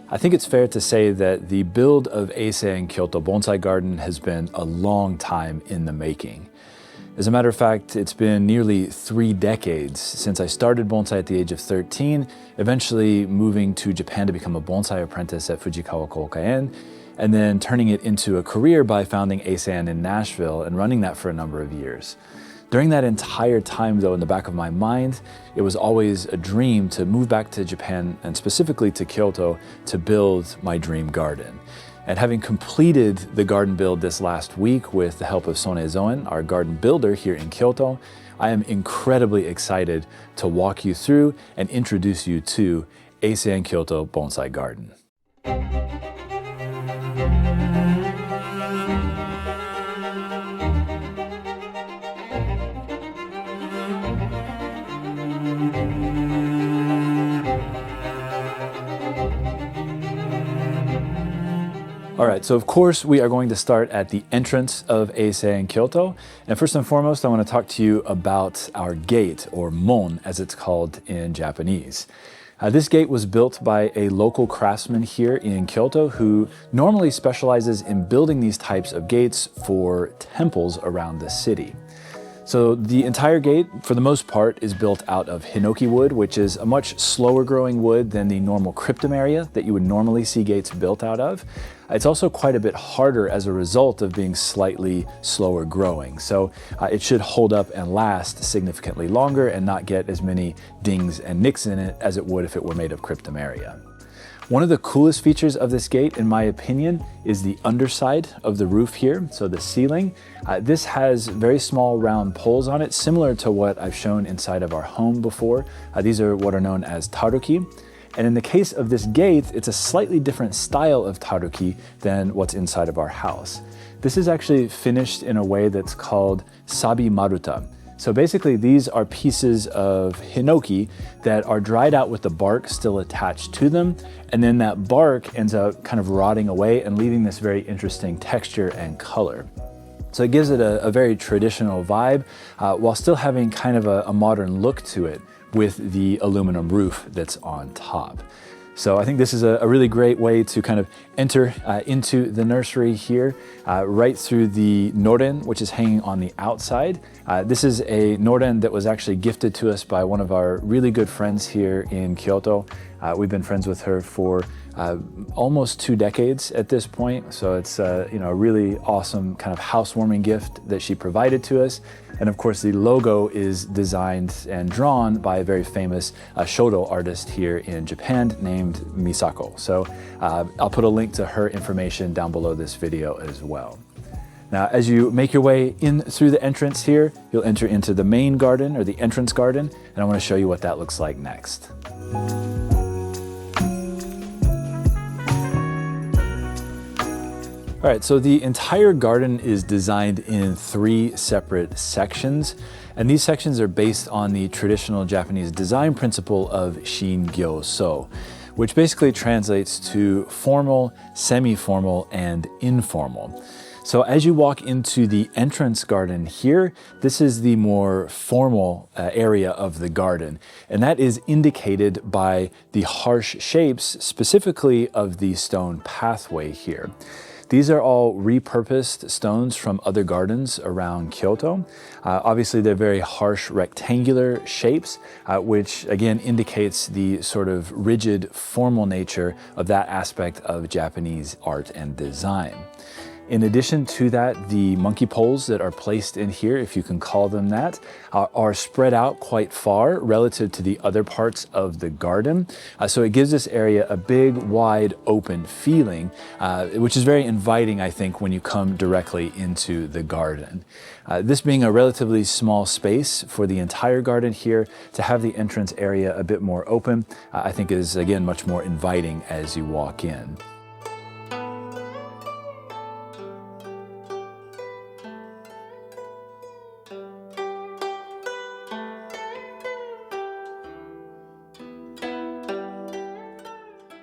I think it's fair to say that the build of Eisei-en Kyoto Bonsai Garden has been a long time in the making. As a matter of fact, it's been nearly 3 decades since I started bonsai at the age of 13, eventually moving to Japan to become a bonsai apprentice at Fujikawa Kokaen, and then turning it into a career by founding Eisei-en in Nashville and running that for a number of years. During that entire time, though, in the back of my mind, it was always a dream to move back to Japan, and specifically to Kyoto, to build my dream garden. And having completed the garden build this last week with the help of Sone Zoen, our garden builder here in Kyoto, I am incredibly excited to walk you through and introduce you to Eisei-en Kyoto Bonsai Garden. All right, so of course we are going to start at the entrance of Eisei-en Kyoto. And first and foremost, I want to talk to you about our gate, or mon as it's called in Japanese. This gate was built by a local craftsman here in Kyoto who normally specializes in building these types of gates for temples around the city. So the entire gate, for the most part, is built out of hinoki wood, which is a much slower growing wood than the normal cryptomeria that you would normally see gates built out of. It's also quite a bit harder as a result of being slightly slower growing. So it should hold up and last significantly longer and not get as many dings and nicks in it as it would if it were made of cryptomeria. One of the coolest features of this gate, in my opinion, is the underside of the roof here, so the ceiling. This has very small round poles on it, similar to what I've shown inside of our home before. These are what are known as taruki. And in the case of this gate, it's a slightly different style of taruki than what's inside of our house. This is actually finished in a way that's called sabi maruta. So basically these are pieces of hinoki that are dried out with the bark still attached to them, and then that bark ends up kind of rotting away and leaving this very interesting texture and color. So it gives it a very traditional vibe while still having kind of a modern look to it with the aluminum roof that's on top. So I think this is a really great way to kind of enter into the nursery here, right through the noren, which is hanging on the outside. This is a noren that was actually gifted to us by one of our really good friends here in Kyoto. We've been friends with her for almost 2 decades at this point. So it's a really awesome kind of housewarming gift that she provided to us. And of course, the logo is designed and drawn by a very famous Shodo artist here in Japan named Misaco. So I'll put a link to her information down below this video as well. Now, as you make your way in through the entrance here, you'll enter into the main garden, or the entrance garden, and I want to show you what that looks like next. All right, so the entire garden is designed in 3 separate sections, and these sections are based on the traditional Japanese design principle of shin-gyo-so, which basically translates to formal, semi-formal, and informal. So as you walk into the entrance garden here, this is the more formal area of the garden, and that is indicated by the harsh shapes, specifically of the stone pathway here. These are all repurposed stones from other gardens around Kyoto. Obviously, they're very harsh rectangular shapes, which again indicates the sort of rigid, formal nature of that aspect of Japanese art and design. In addition to that, the monkey poles that are placed in here, if you can call them that, are spread out quite far relative to the other parts of the garden. So it gives this area a big, wide, open feeling, which is very inviting, I think, when you come directly into the garden. This being a relatively small space for the entire garden here, to have the entrance area a bit more open, I think is, again, much more inviting as you walk in.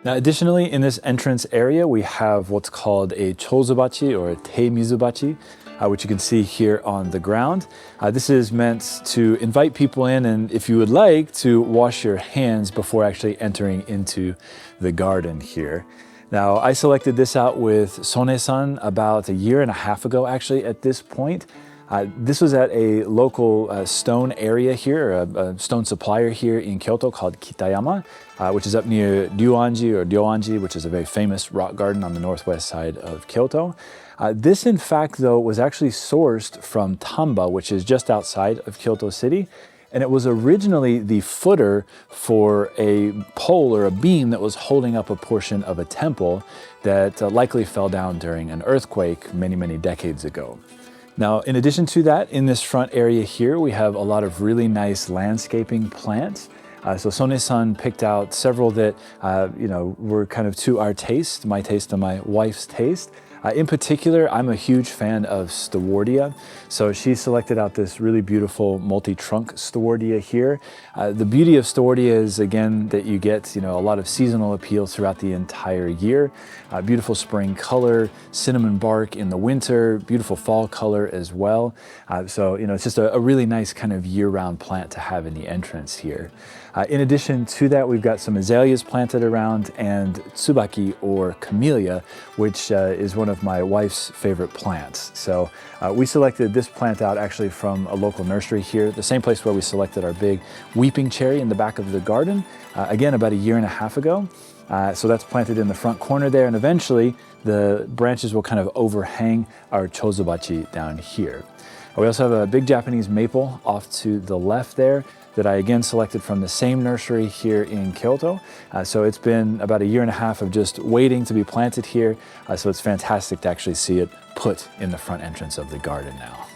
Now, additionally, in this entrance area, we have what's called a chozubachi, or a teimizubachi. which you can see here on the ground. This is meant to invite people in, and if you would like, to wash your hands before actually entering into the garden here. Now, I selected this out with Sone-san about a year and a half ago, actually, at this point. This was at a local stone area here, a stone supplier here in Kyoto called Kitayama, which is up near Ryoanji, which is a very famous rock garden on the northwest side of Kyoto. This, in fact, though, was actually sourced from Tamba, which is just outside of Kyoto City. And it was originally the footer for a pole or a beam that was holding up a portion of a temple that likely fell down during an earthquake many, many decades ago. Now, in addition to that, in this front area here, we have a lot of really nice landscaping plants. So Sone-san picked out several that, were kind of to our taste, my taste and my wife's taste. In particular, I'm a huge fan of Stewardia. So she selected out this really beautiful multi-trunk Stewardia here. The beauty of Stewardia is, again, that you get, a lot of seasonal appeal throughout the entire year. Beautiful spring color, cinnamon bark in the winter, beautiful fall color as well. So it's just a really nice kind of year-round plant to have in the entrance here. In addition to that, we've got some azaleas planted around and tsubaki or camellia, which is one of my wife's favorite plants. So we selected this plant out actually from a local nursery here, the same place where we selected our big weeping cherry in the back of the garden, again, about a year and a half ago. So that's planted in the front corner there, and eventually the branches will kind of overhang our chozubachi down here. We also have a big Japanese maple off to the left there that I again selected from the same nursery here in Kyoto. So it's been about a year and a half of just waiting to be planted here. So it's fantastic to actually see it put in the front entrance of the garden now.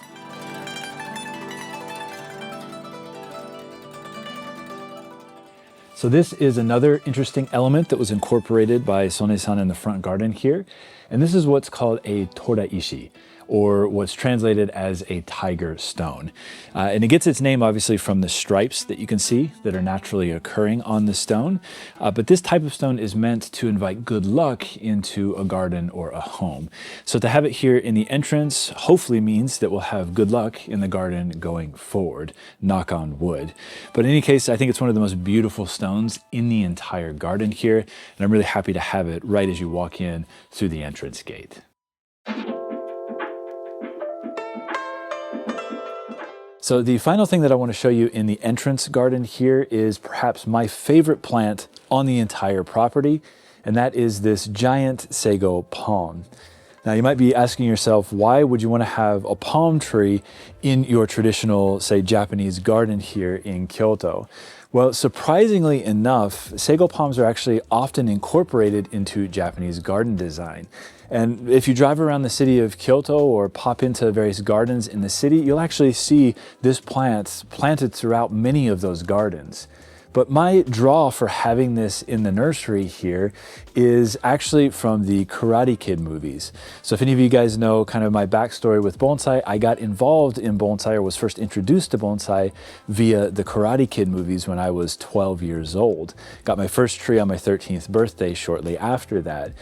So this is another interesting element that was incorporated by Sone-san in the front garden here. And this is what's called a toraishi, or what's translated as a tiger stone. And it gets its name obviously from the stripes that you can see that are naturally occurring on the stone. But this type of stone is meant to invite good luck into a garden or a home. So to have it here in the entrance hopefully means that we'll have good luck in the garden going forward, knock on wood. But in any case, I think it's one of the most beautiful stones in the entire garden here. And I'm really happy to have it right as you walk in through the entrance gate. So the final thing that I want to show you in the entrance garden here is perhaps my favorite plant on the entire property, and that is this giant sago palm. Now you might be asking yourself, why would you want to have a palm tree in your traditional, say, Japanese garden here in Kyoto? Well, surprisingly enough, sago palms are actually often incorporated into Japanese garden design. And if you drive around the city of Kyoto or pop into various gardens in the city, you'll actually see this plant planted throughout many of those gardens. But my draw for having this in the nursery here is actually from the Karate Kid movies. So if any of you guys know kind of my backstory with bonsai, I got involved in bonsai, or was first introduced to bonsai via the Karate Kid movies when I was 12 years old. Got my first tree on my 13th birthday shortly after that.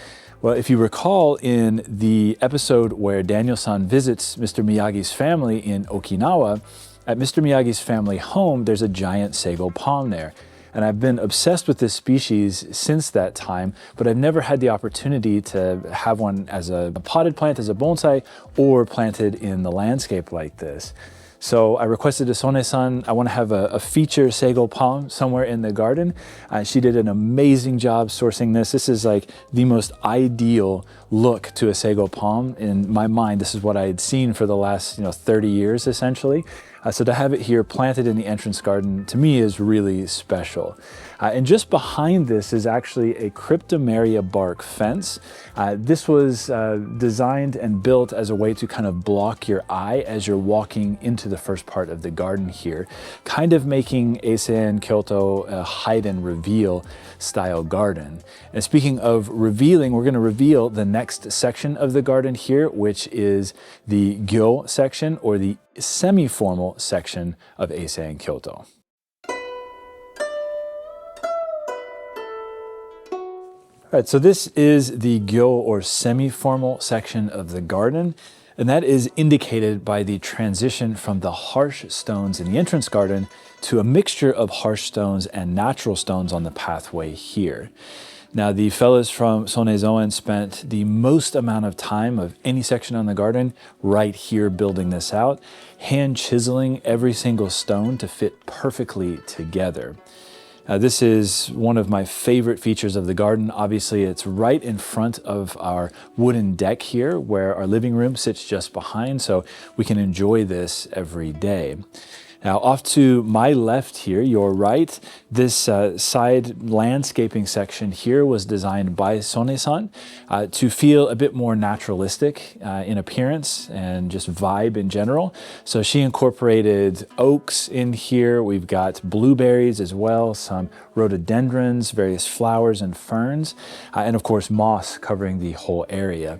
Well, if you recall in the episode where Daniel-san visits Mr. Miyagi's family in Okinawa, at Mr. Miyagi's family home, there's a giant sago palm there. And I've been obsessed with this species since that time, but I've never had the opportunity to have one as a potted plant, as a bonsai, or planted in the landscape like this. So I requested to Sone-san, I want to have a feature sago palm somewhere in the garden. She did an amazing job sourcing this. This is like the most ideal look to a sago palm. In my mind, this is what I had seen for the last 30 years essentially. So to have it here planted in the entrance garden, to me, is really special. And just behind this is actually a cryptomeria bark fence. This was designed and built as a way to kind of block your eye as you're walking into the first part of the garden here, kind of making Eisei-en Kyoto a hide and reveal style garden. And speaking of revealing, we're going to reveal the next section of the garden here, which is the gyo section, or the semi-formal section of Eisei-en Kyoto. All right, so this is the gyo, or semi-formal section of the garden. And that is indicated by the transition from the harsh stones in the entrance garden to a mixture of harsh stones and natural stones on the pathway here. Now, the fellows from Sonezoen spent the most amount of time of any section on the garden right here building this out, hand chiseling every single stone to fit perfectly together. This is one of my favorite features of the garden. Obviously, it's right in front of our wooden deck here where our living room sits just behind, so we can enjoy this every day. Now, off to my left here, your right, this side landscaping section here was designed by Sone-san to feel a bit more naturalistic in appearance and just vibe in general. So she incorporated oaks in here. We've got blueberries as well, some rhododendrons, various flowers and ferns, and of course moss covering the whole area.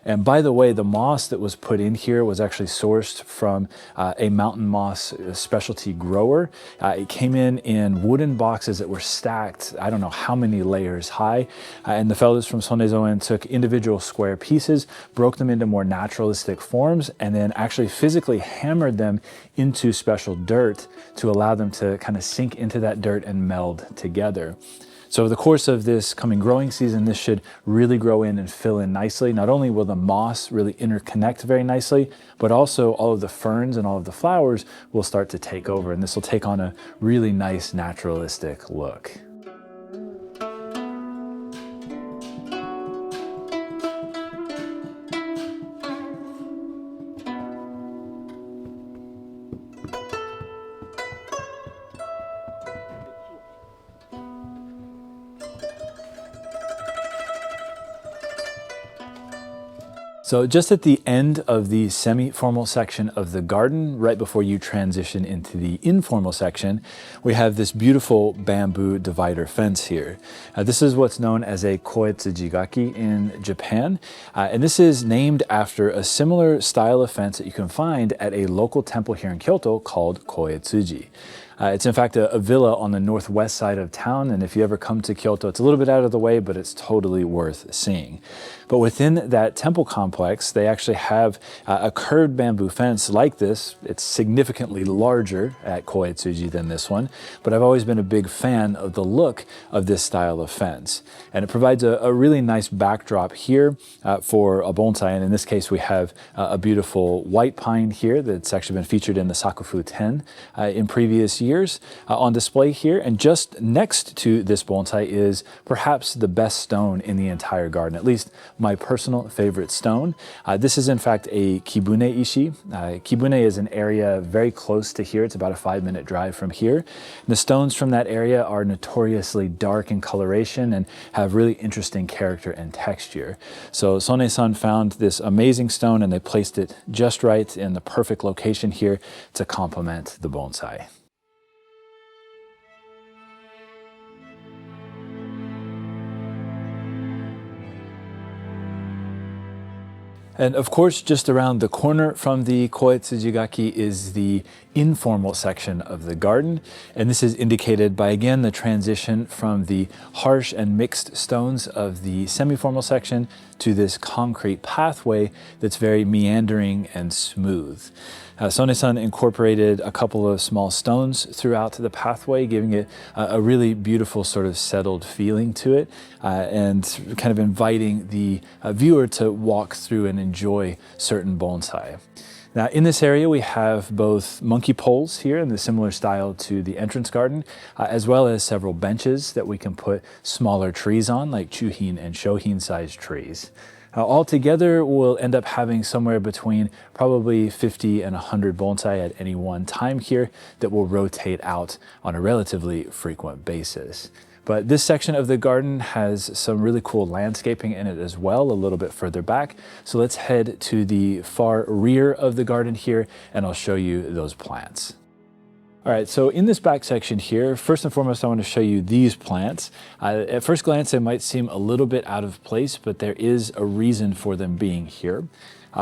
And by the way, the moss that was put in here was actually sourced from a mountain moss specialty grower. It came in wooden boxes that were stacked, I don't know how many layers high. And the fellows from Sonezoen took individual square pieces, broke them into more naturalistic forms, and then actually physically hammered them into special dirt to allow them to kind of sink into that dirt and meld together. So over the course of this coming growing season, this should really grow in and fill in nicely. Not only will the moss really interconnect very nicely, but also all of the ferns and all of the flowers will start to take over, and this will take on a really nice naturalistic look. So just at the end of the semi-formal section of the garden, right before you transition into the informal section, we have this beautiful bamboo divider fence here. This is what's known as a koetsujigaki in Japan, and this is named after a similar style of fence that you can find at a local temple here in Kyoto called koetsuji. It's in fact a villa on the northwest side of town, and if you ever come to Kyoto, it's a little bit out of the way, but it's totally worth seeing. But within that temple complex, they actually have a curved bamboo fence like this. It's significantly larger at Koetsuji than this one, but I've always been a big fan of the look of this style of fence. And it provides a really nice backdrop here for a bonsai, and in this case we have a beautiful white pine here that's actually been featured in the Sakufu 10 in previous years on display here. And just next to this bonsai is perhaps the best stone in the entire garden, at least my personal favorite stone. This is in fact a Kibune Ishi. Kibune is an area very close to here. It's about a 5-minute drive from here. The stones from that area are notoriously dark in coloration and have really interesting character and texture. So Sone-san found this amazing stone and they placed it just right in the perfect location here to complement the bonsai. And of course, just around the corner from the koetsujigaki is the informal section of the garden. And this is indicated by, again, the transition from the harsh and mixed stones of the semi-formal section to this concrete pathway that's very meandering and smooth. Sone-san incorporated a couple of small stones throughout the pathway, giving it a really beautiful sort of settled feeling to it, and kind of inviting the viewer to walk through and enjoy certain bonsai. Now, in this area, we have both monkey poles here in the similar style to the entrance garden, as well as several benches that we can put smaller trees on, like chuhin and shohin sized trees. Altogether, we'll end up having somewhere between probably 50 and 100 bonsai at any one time here that will rotate out on a relatively frequent basis. But this section of the garden has some really cool landscaping in it as well, a little bit further back. So let's head to the far rear of the garden here, and I'll show you those plants. All right, so in this back section here, first and foremost, I want to show you these plants. At first glance, they might seem a little bit out of place, but there is a reason for them being here.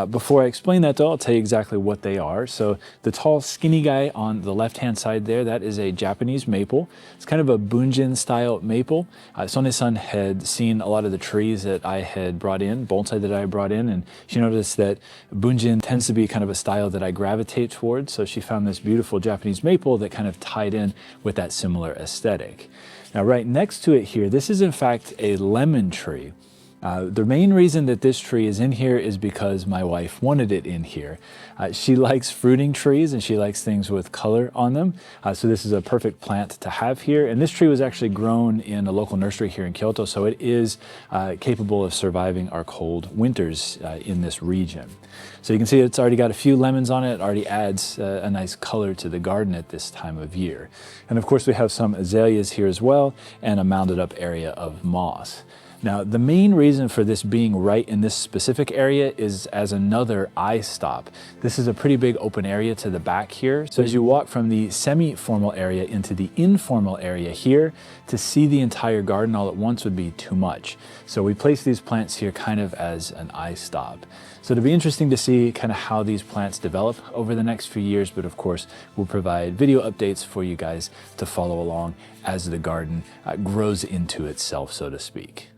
Before I explain that though, I'll tell you exactly what they are. So the tall skinny guy on the left-hand side there, that is a Japanese maple. It's kind of a bunjin style maple. Sone-san had seen a lot of the trees that I had brought in, bonsai that I brought in, and she noticed that bunjin tends to be kind of a style that I gravitate towards. So she found this beautiful Japanese maple that kind of tied in with that similar aesthetic. Now right next to it here, this is in fact a lemon tree. The main reason that this tree is in here is because my wife wanted it in here. She likes fruiting trees and she likes things with color on them. So this is a perfect plant to have here. And this tree was actually grown in a local nursery here in Kyoto, so it is capable of surviving our cold winters in this region. So you can see it's already got a few lemons on it. It already adds a nice color to the garden at this time of year. And of course we have some azaleas here as well and a mounded up area of moss. Now, the main reason for this being right in this specific area is as another eye stop. This is a pretty big open area to the back here. So as you walk from the semi-formal area into the informal area here, to see the entire garden all at once would be too much. So we place these plants here kind of as an eye stop. So it'll be interesting to see kind of how these plants develop over the next few years, but of course we'll provide video updates for you guys to follow along as the garden grows into itself, so to speak.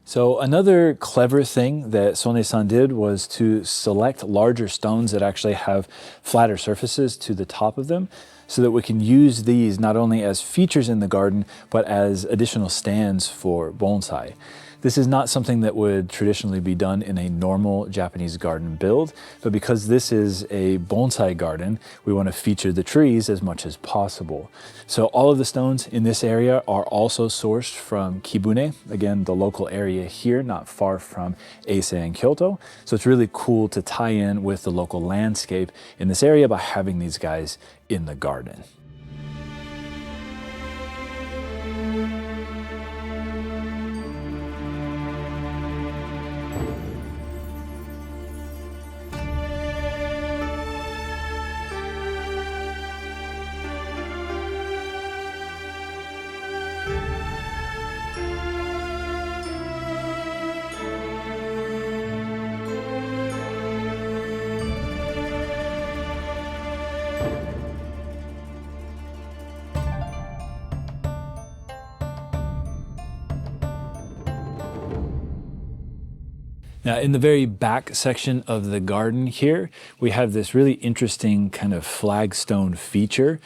So another clever thing that Sone-san did was to select larger stones that actually have flatter surfaces to the top of them, so that we can use these not only as features in the garden, but as additional stands for bonsai. This is not something that would traditionally be done in a normal Japanese garden build, but because this is a bonsai garden, we want to feature the trees as much as possible. So all of the stones in this area are also sourced from Kibune, again, the local area here, not far from Eisei-en Kyoto. So it's really cool to tie in with the local landscape in this area by having these guys in the garden. Now, in the very back section of the garden here, we have this really interesting kind of flagstone feature.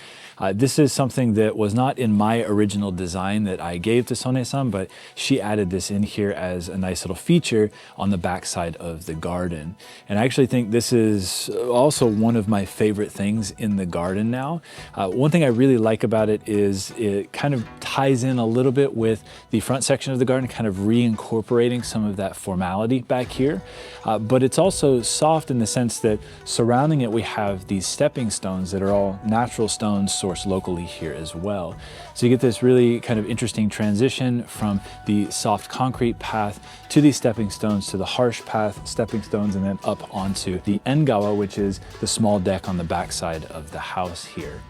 This is something that was not in my original design that I gave to Sone-san, but she added this in here as a nice little feature on the back side of the garden. And I actually think this is also one of my favorite things in the garden now. One thing I really like about it is it kind of ties in a little bit with the front section of the garden, kind of reincorporating some of that formality back here. But it's also soft in the sense that surrounding it we have these stepping stones that are all natural stones sourced locally here as well. So you get this really kind of interesting transition from the soft concrete path to these stepping stones to the harsh path, stepping stones, and then up onto the engawa, which is the small deck on the backside of the house here.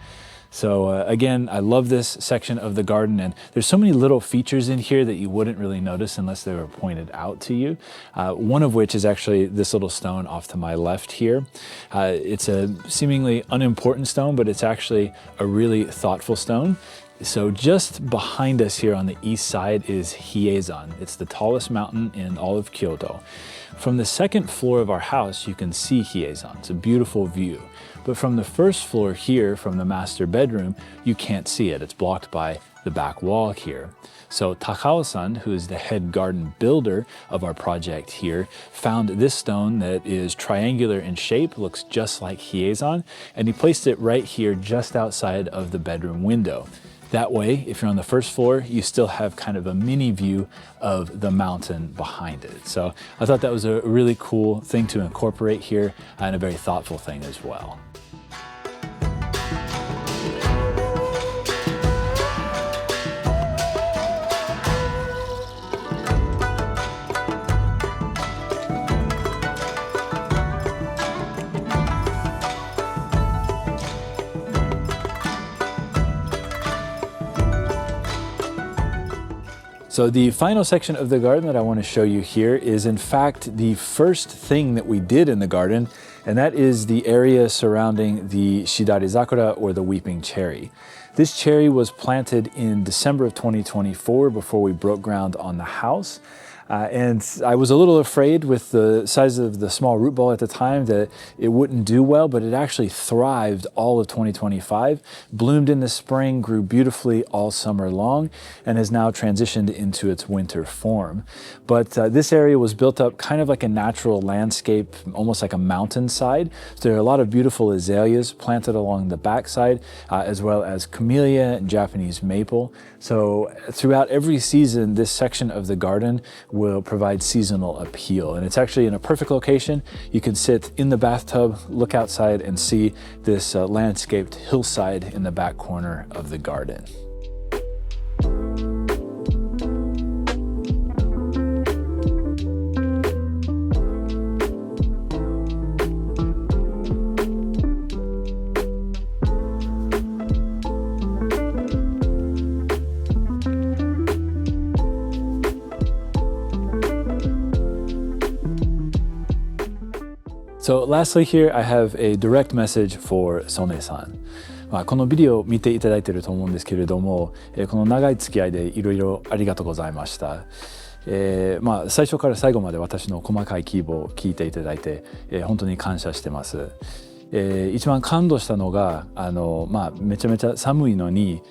So again, I love this section of the garden, and there's so many little features in here that you wouldn't really notice unless they were pointed out to you. One of which is actually this little stone off to my left here. It's a seemingly unimportant stone, but it's actually a really thoughtful stone. So just behind us here on the east side is Eisei-en. It's the tallest mountain in all of Kyoto. From the second floor of our house, you can see Eisei-en. It's a beautiful view. But from the first floor here, from the master bedroom, you can't see it. It's blocked by the back wall here. So Takao-san, who is the head garden builder of our project here, found this stone that is triangular in shape, looks just like Eisei-en, and he placed it right here just outside of the bedroom window. That way, if you're on the first floor, you still have kind of a mini view of the mountain behind it. So I thought that was a really cool thing to incorporate here, and a very thoughtful thing as well. So the final section of the garden that I want to show you here is in fact the first thing that we did in the garden, and that is the area surrounding the Shidarizakura or the weeping cherry. This cherry was planted in December of 2024 before we broke ground on the house. And I was a little afraid with the size of the small root ball at the time that it wouldn't do well, but it actually thrived all of 2025, bloomed in the spring, grew beautifully all summer long, and has now transitioned into its winter form. But this area was built up kind of like a natural landscape, almost like a mountainside. So there are a lot of beautiful azaleas planted along the backside, as well as camellia and Japanese maple. So throughout every season, this section of the garden will provide seasonal appeal. And it's actually in a perfect location. You can sit in the bathtub, look outside, and see this landscaped hillside in the back corner of the garden. So lastly here, I have a direct message for Sone-san. このビデオを見ていただいていると思うんですけれども、この長い付き合いでいろいろありがとうございました。最初から最後まで私の細かい希望を聞いていただいて、本当に感謝してます。一番感動したのがめちゃめちゃ寒いのに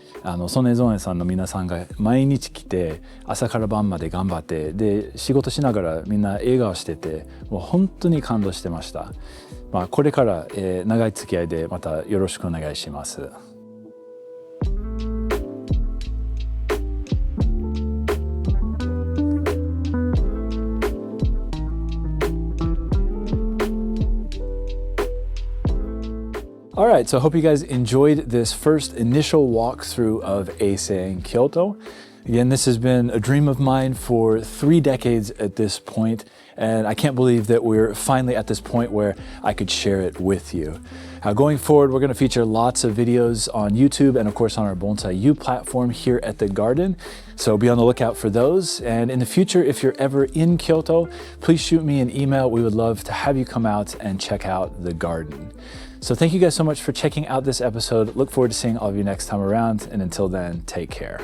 ソネゾネさんの皆さんが毎日来て朝から晩まで頑張ってで仕事しながらみんな笑顔しててもう本当に感動してました。これから、長い付き合いでまたよろしくお願いします。All right, so I hope you guys enjoyed this first initial walkthrough of Eisei-en Kyoto. Again, this has been a dream of mine for 3 decades at this point, and I can't believe that we're finally at this point where I could share it with you. Going forward, we're going to feature lots of videos on YouTube and of course on our Bonsai U platform here at the garden. So be on the lookout for those. And in the future, if you're ever in Kyoto, please shoot me an email. We would love to have you come out and check out the garden. So thank you guys so much for checking out this episode. Look forward to seeing all of you next time around. And until then, take care.